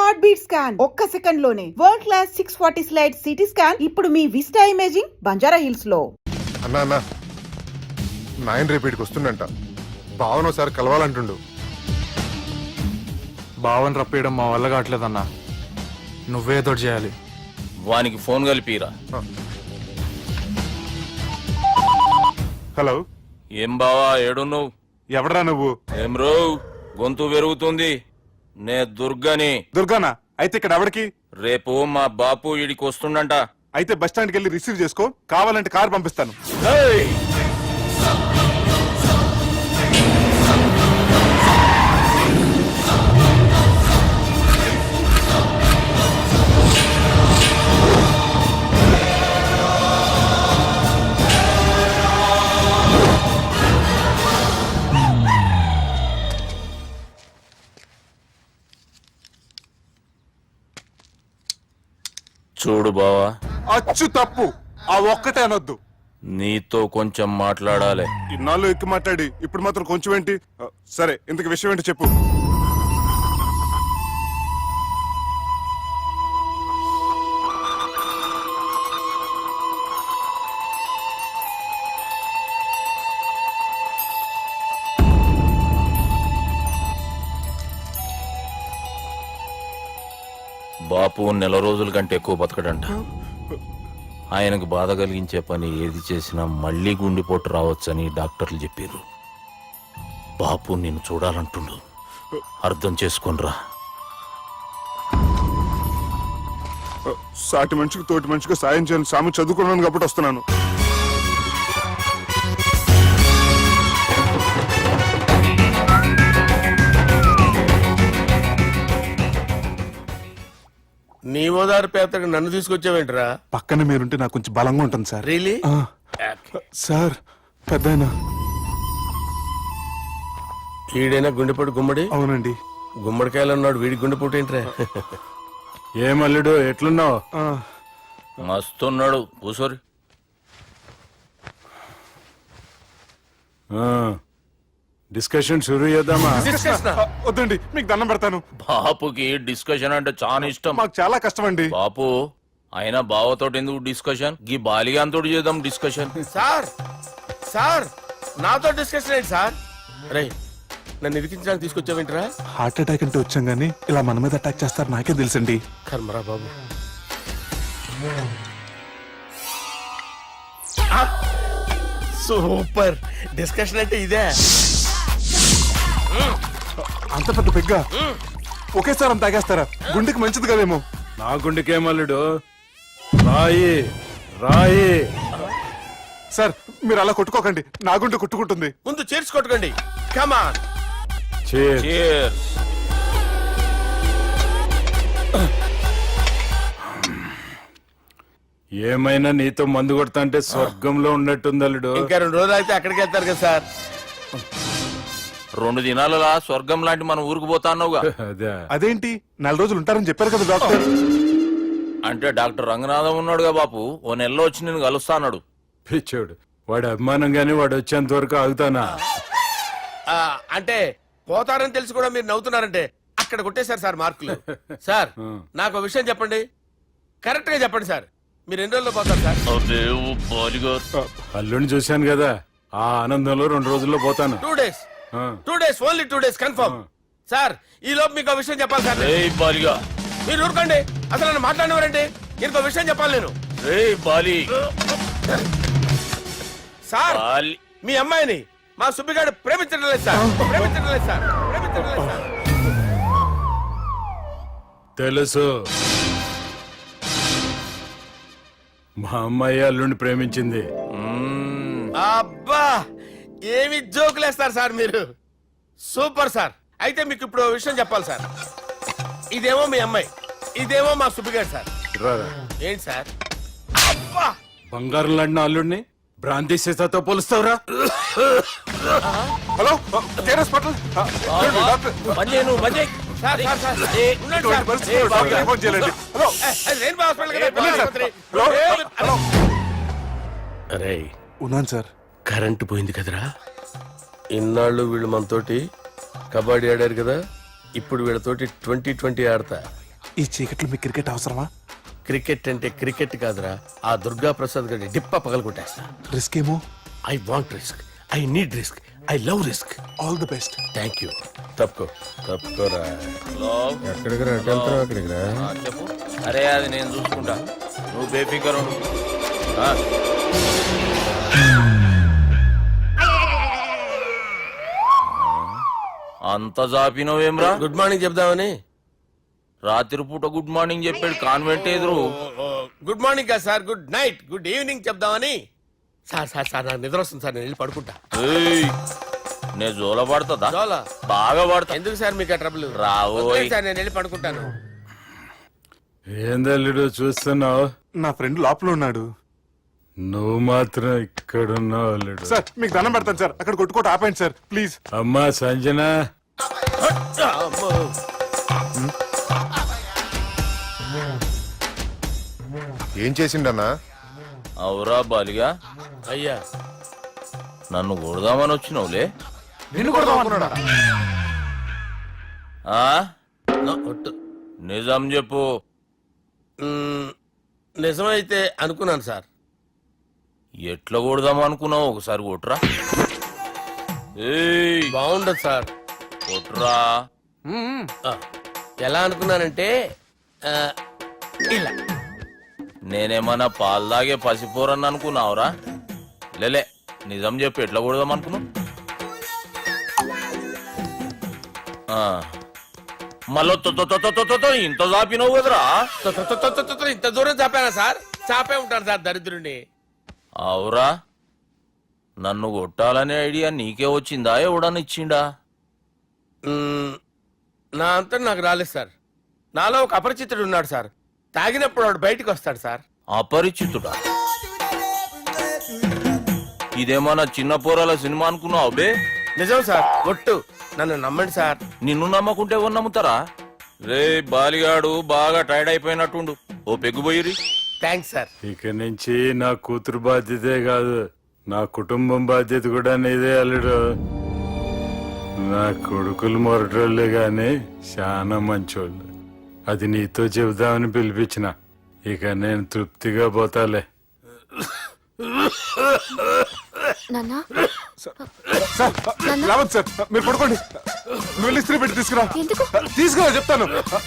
Heart beat scan ఒక్క second లోనే world class 640 slide CT scan ఇప్పుడు మీ విస్టా ఇమేజింగ్ బంజారా హిల్స్ లో. అన్నా నాయన రేపటికి వస్తుండంట. భావన ఒకసారి కలవాలంటుండు. భావన రప్పేయడం మా వల్ల కావట్లేదన్నా, నువ్వేదో చేయాలి. వానికి ఫోన్ కలిపిరా. హలో, ఏం బావా ఏడున్నావు? ఎవడరా నువ్వు? ఏం రో గొంతు పెరుగుతుంది. నే దుర్గాని. దుర్గానా? అయితే ఇక్కడ ఎవడికి? రేపు మా బాపు ఈడికి వస్తుండంట. అయితే బస్ స్టాండ్కి వెళ్ళి రిసీవ్ చేసుకో, కావాలంటే కార్ పంపిస్తాను. ఏయ్! చూడు బావా, అచ్చు తప్పు, ఆ ఒక్కటే అనొద్దు. నీతో కొంచెం మాట్లాడాలి. ఇన్నాళ్ళు ఎక్కువ మాట్లాడి ఇప్పుడు మాత్రం కొంచెం ఏంటి? సరే, ఇంతకు విషయం ఏంటి చెప్పు. బాపు నెల రోజుల కంటే ఎక్కువ బతకడంట. ఆయనకు బాధ కలిగించే పని ఏది చేసినా మళ్లీ గుండెపోటు రావచ్చని డాక్టర్లు చెప్పారు. బాపు నిన్ను చూడాలంటుండు, అర్థం చేసుకునిరా. సాటి మనిషికి తోటి మనిషికి సాయం చేయని సామి చదువుకున్నాను కాబట్టి వస్తున్నాను. నీ ఓదారు పేదకు నన్ను తీసుకొచ్చావేంట్రా? పక్కన మీరుంటే నాకు కొంచెం బలంగా ఉంటుంది సార్. రియలీ? సార్, పెద్దయినా. ఈడైనా గుండెపోటు గుమ్మడి? అవునండి. గుమ్మడికాయలు అన్నాడు, వీడి గుండెపోటు ఏంట్రా? ఏమల్లుడు ఎట్లున్నావు? మస్తున్నాడు కూసోరి. డిస్కషన్ షురూ చేద్దామా? వద్దండి, మీకు దండం పెడతాను. బాపుకి డిస్కషన్ అంటే చాలా ఇష్టం. మాకు చాలా కష్టం అండి. బాపు అయినా బావతోటి ఎందుకు డిస్కషన్? గీ బాలిగాంతోటి చేద్దాం డిస్కషన్. సార్ సార్ నాతో డిస్కషన్ ఏంటి సార్? రే, నన్ను ఇరికించడానికి తీసుకొచ్చావేంట్రా? హార్ట్ అటాక్ అంటే వచ్చాం గానీ ఇలా మన మీద అటాక్ చేస్తారు నాకే తెలుసండి. కర్మరా బాబు. సూపర్ డిస్కషన్ అంటే ఇదే. అంత పెద్ద పెగ్గా ఒకేసారి అంత తాగేస్తారా? గుండెకి మంచిది కదేమో. నా గుండెకేమల్లుడు, రాయి రాయి. సార్, మీరు అలా కొట్టుకోకండి, నా గుండె కొట్టుకుంటుంది. ముందు చేర్చి కొట్టుకోండి. కమాన్. Cheers. ఏమైనా నీతో మందు కొడతా అంటే స్వర్గంలో ఉన్నట్టుంది అల్లుడు. ఇంకా 2 రోజులు అయితే అక్కడికి వెళ్తారు కదా సార్. 2 దినాలలా స్వర్గం లాంటి మన ఊరికి పోతాన్నావుగా. అదే. అదేంటి, 4 రోజులు ఉంటారని చెప్పారు కదా డాక్టర్. అంటే డాక్టర్ రంగనాథం ఉన్నాడుగా బాపు, ఓ నెలలో వచ్చి నేను కలుస్తా అన్నాడు. పిచ్చోడు, వాడు అభిమానంగానే వాడు వచ్చేంత వరకు ఆగుతానా? అంటే పోతారని తెలిసి కూడా మీరు నవ్వుతున్నారంటే అక్కడ కొట్టేశారు సార్ మార్కులు. సార్, నాకు విషయం చెప్పండి, కరెక్ట్ గా చెప్పండి సార్. మీరు ఎన్ని రోజుల్లో పోతారు సార్? అల్లుడిని చూశాను కదా, ఆ ఆనందంలో 2 రోజుల్లో పోతాను. 2 days. 2 days, only 2 days confirm. Sir, ఈ లోపు మీకు విషయం చెప్పాలి సార్. బాలిగా మీరు ఊరుకోండి, అసలు నన్ను మాట్లాడినవారండి. ఇంకో విషయం చెప్పాలి నేను. బాలి సార్, బాలి మీ అమ్మాయిని మా సుబ్బిగాడు ప్రేమించడం లేదు సార్. ప్రేమించడం లేదు సార్. ప్రేమించడం లేదు సార్. తెలుసు, మా అమ్మాయి అల్లుడిని ప్రేమించింది. అబ్బా, ఏమి జోకులేస్తారు సార్ మీరు. Super sir. అయితే మీకు ఇప్పుడు ఓ విషయం చెప్పాలి సార్. ఇదేమో మీ అమ్మాయి, ఇదేమో మా సుబ్బిగాడు సార్. రారా. ఏంటి సార్? అబ్బా, బంగారం లాంటి అల్లుడిని భ్రాంతి సీతతో పోలుస్తావురా? హలో, కేరస్ పటల్. Sir, sir, sir. ఉండండి సార్. ఫోన్ చేయాలండి. హలో, రెయిన్బో హాస్పిటల్ కదా, వెళ్ళండి సార్. ఆసుపత్రి. హలో. అరే, ఉన్నాను సార్. కరెంటు పోయింది కదరా. ఇన్నాళ్ళు వీళ్ళు మనతోటి కబడ్డీ ఆడారు కదా, ఇప్పుడు వీళ్ళతోటి 20-20 ఆడతా. ఈ చీకట్లో మీకు క్రికెట్ అవసరమా? క్రికెట్ అంటే క్రికెట్ కాదురా, ఆ దుర్గా ప్రసాద్ గారి డిప్ప పగలగొట్టేస్తా. రిస్క్ ఏమో. I want risk, I need risk, I love risk. All the best. Thank you. తప్పుకోరా. ఎక్కడికి రా వెళ్తావు అక్కడికి రా చెప్పు. అరే అది నేను చూసుకుంటా, నువ్వు బేఫికర్ ఉండు. ఆ. అంత జాపినవేమ్రా? గుడ్ మార్నింగ్ చెప్దామని. రాత్రి పూట గుడ్ మార్నింగ్ చెప్పాడు కాన్వెంట్ ఎదురు. గుడ్ మార్నింగ్ కాదు sir, good night, good evening చెప్దామని. సార్ సార్ సార్ నాకు నిద్ర వస్తుంది సార్, నేను వెళ్ళి పడుకుంటా. ఏయ్, నే జోల పడుతుందా? జోలా? బాగా పడతా. ఎందుకు సార్ మీకు ఆ ట్రబుల్? రావోయ్. వదిలేయ్ సార్, నేను వెళ్ళి పడుకుంటాను. ఏందల్లుడు చూస్తున్నావు? నా ఫ్రెండ్ లోపల ఉన్నాడు. నువ్వు మాత్రం ఇక్కడున్నావు అల్లుడు. సార్ మీకు దండం పెడతాను సార్, అక్కడ కొట్టుకోట ఆపండి సార్ ప్లీజ్. అమ్మా సంజన, అమ్మో. ఏం చేసిండన్నా? అవురా బాలిగా, అయ్యా నన్ను కొడదామని వచ్చినావులే. నిన్ను కొడదామన్నాడా? ఆ? ఒట్టు. నిజం చెప్పు. నిజమైతే అనుకున్నాను సార్. ఎట్లా కొడదాం అనుకున్నావు? ఒకసారి కొట్టురా. ఏయ్, బాగుండదు సార్. కొట్టురా. ఆ, ఎలా అనుకున్నానంటే ఆ, ఇలా. నేనేమన్నా పాలు తాగే పసిపోరని అనుకున్నావురా? లేలే, నిజం చెప్పు, ఎట్లా కొడదాం అనుకున్నావు? మళ్ళీ ఇంత చాపినావు కదరా? ఇంత దూరం చాపానా సార్? చాపే ఉంటాను సార్ దరిద్రుడిని. అవురా, నన్ను కొట్టాలనే ఐడియా నీకే వచ్చిందా? ఎవడని ఇచ్చిండా? నా అంతా నాకు రాలేదు సార్. నాలో ఒక అపరిచితుడు ఉన్నాడు సార్. తాగినప్పుడు వాడు బయటికి వస్తాడు సార్. అపరిచితుడా? ఇదేమన్నా చిన్న పోరాల సినిమా అనుకున్నావు బే? నిజం సార్, ఒట్టు. నన్ను నమ్మండి సార్. నిన్ను నమ్మకుంటే ఎవరు నమ్ముతారా? రే బాలిగాడు బాగా టైర్డ్ అయిపోయినట్టుండు, ఓ పెగ్గుపోయిరి. Thanks sir. ఇక నుంచి నా కూతురు బాధ్యతే కాదు, నా కుటుంబం బాధ్యత కూడా నీదే అల్లుడు. నా కొడుకులు మొరటోళ్ళే గాని చాలా మంచోళ్ళు. అది నీతో చెబుదామని పిలిపించిన. ఇక నేను తృప్తిగా పోతాలే. నాన్నా, సార్ రావద్దు సార్, మీరు పడుకోండి. నువ్వు వెళ్ళి ఇస్త్రీ పెట్టి తీసుకురా. ఎందుకు? తీసుకురా చెప్తాను.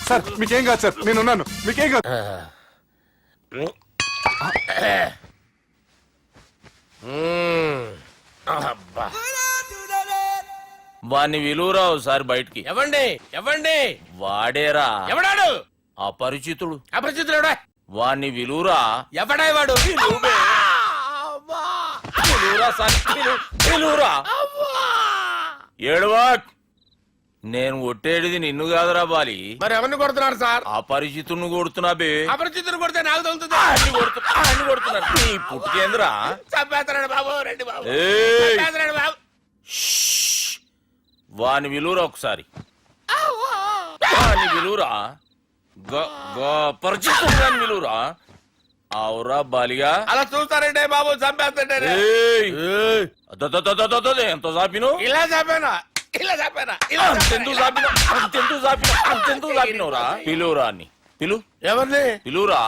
సార్ మీకేం కాదు సార్, నేను ఉన్నాను, మీకేం కాదు. అబ్బా. వాణ్ణి విలువరావు సార్ బయటికి. ఎవండి ఎవండి? వాడేరా ఎవడాడు? అపరిచితుడు. అపరిచితుడు ఎవడా? వాణ్ణి విలువరా. ఎవడా వాడు? విలువరా సార్, విలువరా. ఏడవా, నేను కొట్టేడిది నిన్ను కాదురా బాలి. మరి ఎవరిని కొడుతున్నారు సార్? అపరిచితుడిని కొడుతున్నా బే. అపరిచితుడు కొడితే నాకు తగులుతుంది. అన్ని కొడుతున్నారు. నీ పుట్టుకేంద్రా? చంపేస్తున్నాడు బాబు, రండి బాబు. ఏయ్, చంపేస్తున్నాడు బాబు. వాని విలువరా ఒకసారి. వాని విలువరా. పరిచితుడు విలువరా. అవురా బాలిగా. అలా చూస్తారంటే బాబు, చంపేస్తాడే. ఎంత చాపిను? ఇలా చంపానా? ఇలా చంపానా? ఇలా అంతెందుకు చాపిన? అంతెందుకు చాపిన? అంతెందుకు చాపినవురా? పిలువురా అని. పిలు. ఎవరిని? పిలువురా.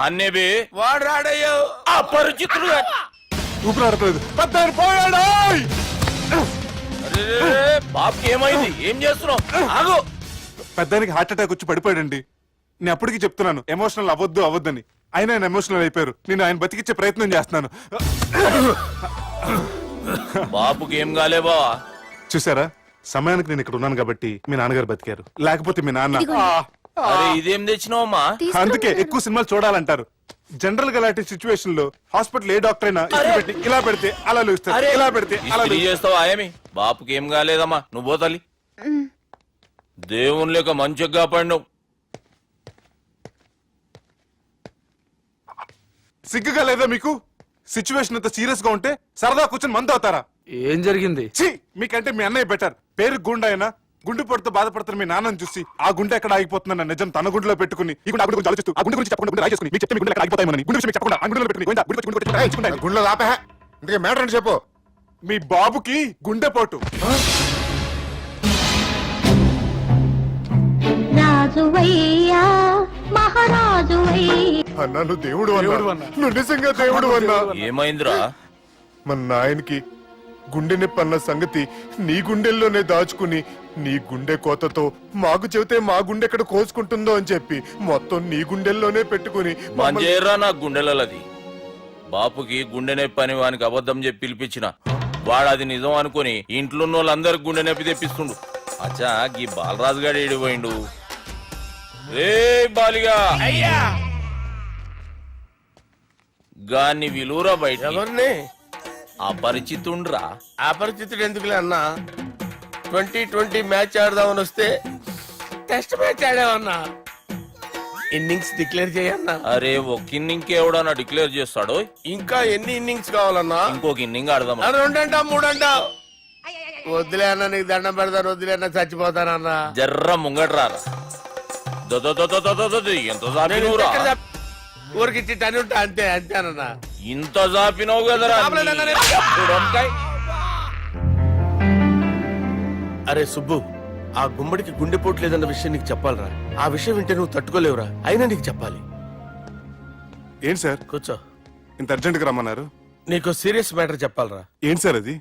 ఆన్నే బే. వాడు రాడయ్యో. అపరిచితుడు. ఊపిరాడలేదు. పెద్దాయన పోయాడు. బాబుకి ఏమైంది? ఏం చేస్తున్నావు? ఆగు. పెద్దానికి హార్ట్ అటాక్ వచ్చి పడిపోయాడండి. నేను అప్పటికి చెప్తున్నాను ఎమోషనల్ అవ్వద్దు అవ్వద్దని. ఆయన ఎమోషనల్ అయిపోయారు. నేను ఆయన బతికిచ్చే ప్రయత్నం చేస్తున్నాను. బాబుకి ఏం కాలే బావా? చూసారా, సమయానికి నేను ఇక్కడ ఉన్నాను కాబట్టి మీ నాన్నగారు బతికారు. లేకపోతే మీ నాన్న అరే ఇదేం తెచ్చినావమ్మా? అందుకే ఎక్కువ సినిమాలు చూడాలంటారు. జనరల్ గా ఇలాంటి సిచ్యువేషన్ లో హాస్పిటల్ ఏ డాక్టర్ అయినా ఇస్త్రీ పెట్టి ఇలా పెడితే అలా లూస్తారు, ఇలా పెడితే అలా ఇస్త్రీ చేస్తావా ఏమి? బాపుకి ఏం కాలేదమ్మా, నువ్వు పోతాలి. దేవుని లేక మంచిగా పడినావు. సిగ్గుగా లేదా మీకు? సిచ్యువేషన్ అంత సీరియస్ గా ఉంటే సరదా కూర్చొని మందు అవుతారా? ఏం జరిగింది? ఛీ, మీకంటే మీ అన్నయ్య బెటర్. పేరు గుండె అయినా గుండె పడుతూ బాధపడుతున్న మీ నాన్నని చూసి ఆ గుండె ఎక్కడ ఆగిపోతుందన్న నిజం తన గుండెలో పెట్టుకుని ఈ గుండె గురించి ఆలోచిస్తూ ఆ గుండె గురించి చెప్పకుండా గుండె రాజేసుకుని మీకు చెప్తే మీ గుండె ఎక్కడ ఆగిపోతాయని గుండె విషయం చెప్పకుండా ఆ గుండెలో పెట్టుకుని గుండెలో ఆపే. ఇంతకీ మ్యాటర్ అని చెప్పు. మీ బాబుకి గుండెపోటు. రాజువయ్యా అన్నా నువ్వు దేవుడు అన్నా, నువ్వు నిజంగా దేవుడు అన్నా. ఏమైందిరా? మన నాయనకి గుండె నొప్పి అన్న సంగతి నీ గుండెల్లోనే దాచుకుని నీ గుండె కోతతో మాకు చెబితే మా గుండె ఎక్కడ కోసుకుంటుందో అని చెప్పి మొత్తం నీ గుండెల్లోనే పెట్టుకుని మంజేరా నా గుండెలది. బాపుకి గుండె నొప్పి అని వానికి అబద్ధం చెప్పి పిలిపించిన వాడు అది నిజం అనుకుని ఇంట్లో ఉన్న వాళ్ళందరికి గుండె నొప్పి తెప్పిస్తుండు. అచ్చా గీ బాలరాజు గారు ఏడిపోయిండు. రే బాలిగా అయ్యా గాన్ని విలువరా బయట. ఎవరిని? అపరిచితుండ్రా. అపరిచితుడు ఎందుకులే అన్నా, 2020 మ్యాచ్ ఆడదామని వస్తే టెస్ట్ మ్యాచ్ ఆడామన్నా. ఇన్నింగ్స్ డిక్లేర్ చేయన్నా. అరే ఒక ఇన్నింగ్ ఎవడన్నా డిక్లేర్ చేస్తాడో? ఇంకా ఎన్ని ఇన్నింగ్స్ కావాలన్నా? ఇంకొక ఇన్నింగ్ ఆడదాం. రెండంటా మూడంటా? వద్దులే అన్న, నీకు దండం పెడతాను. వద్దులే అన్న, చచ్చిపోతానన్నా. జర్ర ముంగట్రా. ఎంత జాపినవురా? ఊరికి టని ఉంటా అంతే అంతేనన్నా. ఇంత జాపినవు కదరా. అరే సుబ్బు, ఆ గుమ్మడికి గుండెపోటు లేదన్న విషయం నీకు చెప్పాలరా. ఆ విషయం వింటే నువ్వు తట్టుకోలేవురా. అయినా నీకు చెప్పాలి. ఏంటి సార్ కూర్చో. ఇంత అర్జెంట్ గా రమ్మన్నారు? నీకు సీరియస్ మ్యాటర్ చెప్పాలరా. ఏంటి సార్ అది?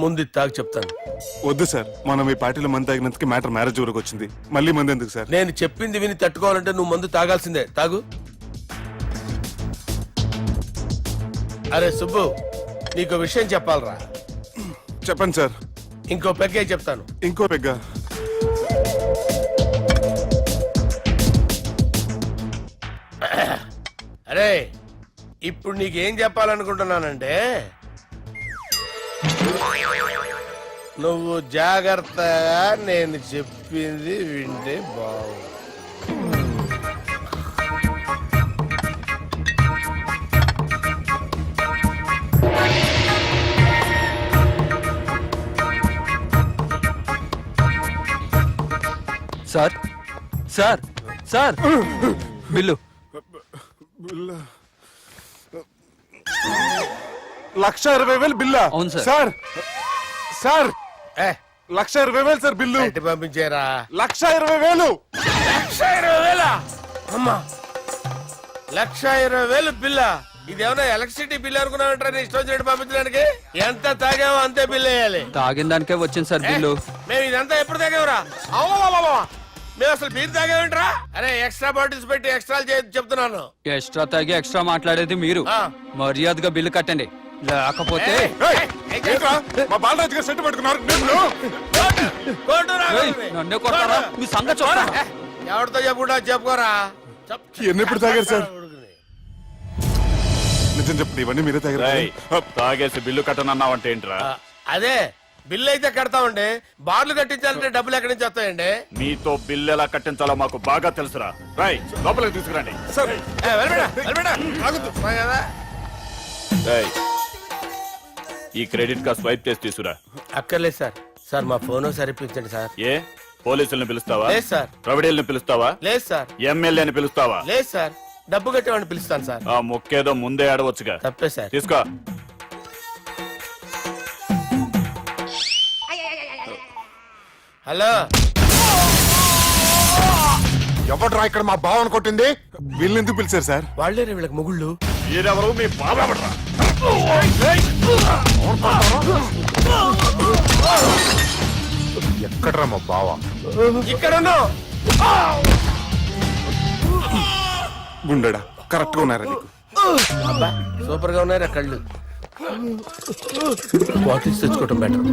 ముందు ఇది తాగి చెప్తాను. వద్దు సార్, మనం ఈ పార్టీలో మంది తాగినందుకు మ్యాటర్ మ్యారేజ్ వరకు వచ్చింది. మళ్ళీ మంది ఎందుకు సార్? నేను చెప్పింది విని తట్టుకోవాలంటే నువ్వు మందు తాగాల్సిందే. తాగు. అరే సుబ్బు, నీకు విషయం చెప్పాలరా. చెప్పండి సార్. ఇంకో పెగ్గే చెప్తాను. ఇంకో పెగ్గ? అరే ఇప్పుడు నీకేం చెప్పాలనుకుంటున్నానంటే, నువ్వు జాగ్రత్తగా నేను చెప్పింది వింటే బాగుంది. Sir sir sir bill. 1,20,000 బిల్లా? అవును సార్. సార్ సార్ ఏ 1,20,000 సార్ బిల్లు. బయట పంపించేరా. 1,20,000. 1,20,000? అమ్మా, 1,20,000 బిల్లా? ఇదేమన్నా ఎలక్ట్రిసిటీ బిల్ అనుకున్నావంటారా? నీ ఇష్టం వచ్చినట్టు పంపించడానికి. ఎంత తాగామో అంతే బిల్ వేయాలి. తాగిన దానికే వచ్చింది సార్ బిల్లు. మేము ఇదంతా ఎప్పుడు తాగామరా? మేము అసలు బీర్ తాగామంటరా? అరే ఎక్స్ట్రా బాటిల్స్ పెట్టి ఎక్స్ట్రా చెప్తున్నాను. ఎక్స్ట్రా తాగి ఎక్స్ట్రా మాట్లాడేది మీరు. ఆ. మర్యాదగా బిల్లు కట్టండి, లేకపోతే ఏయ్, ఏంట్రా? మా బాలరాజు గారు సెట్ పట్టుకున్నారు. ఏయ్, నన్నే కొడతారా? మీ సంగతి చూడరా? ఎవరితో చెప్పుకుంటా చెప్పుకోరా. ఎన్ని ఎప్పుడు తాగారు సార్? నిజం చెప్పండి, ఇవన్నీ మీరే తాగారు? తాగేసి బిల్లు కట్టనన్నావంటే ఏంట్రా? అదే బిల్లు అయితే కడతామండి. బార్లు కట్టించాలంటే డబ్బులు ఎక్కడి నుంచి వస్తాయండి? మీతో బిల్లు ఎలా కట్టించాలో మాకు బాగా తెలుసురా. రాయ్ లోపలికి తీసుకురండి. సార్ కదా. రేయ్, ఈ క్రెడిట్ కార్డ్ స్వైప్ చేసి తీసుకురా. అక్కర్లేదు సార్. సార్ మా ఫోన్ సరిపించండి సార్. ఏ పోలీసుల్ని పిలుస్తావా? లేదు సార్. ప్రొవిడీల్ని పిలుస్తావా? లేదు సార్. ఎమ్మెల్యేని పిలుస్తావా? లేదు సార్. డబ్బు కట్టేవాడిని పిలుస్తాను సార్. ఆ మొక్కేదో ముందే ఆడవచ్చుగా. తప్పే సార్. తీసుకో. హలో, ఎవడ్రా ఇక్కడ మా బావని కొట్టింది? వీళ్ళని ఎందుకు పిలిచారు సార్? వాళ్ళేరే వీళ్ళకి మొగుళ్ళు. మీరెవరు? మీ బాబా ఎక్కడ్రా మా బావ? ఇక్కడ ఉన్నావు. గుండెడా కరెక్ట్ గా ఉన్నారా నీకు? అబ్బా సూపర్ గా ఉన్నారా కళ్ళు. బాటిల్స్ తెచ్చుకోవటం బెటర్.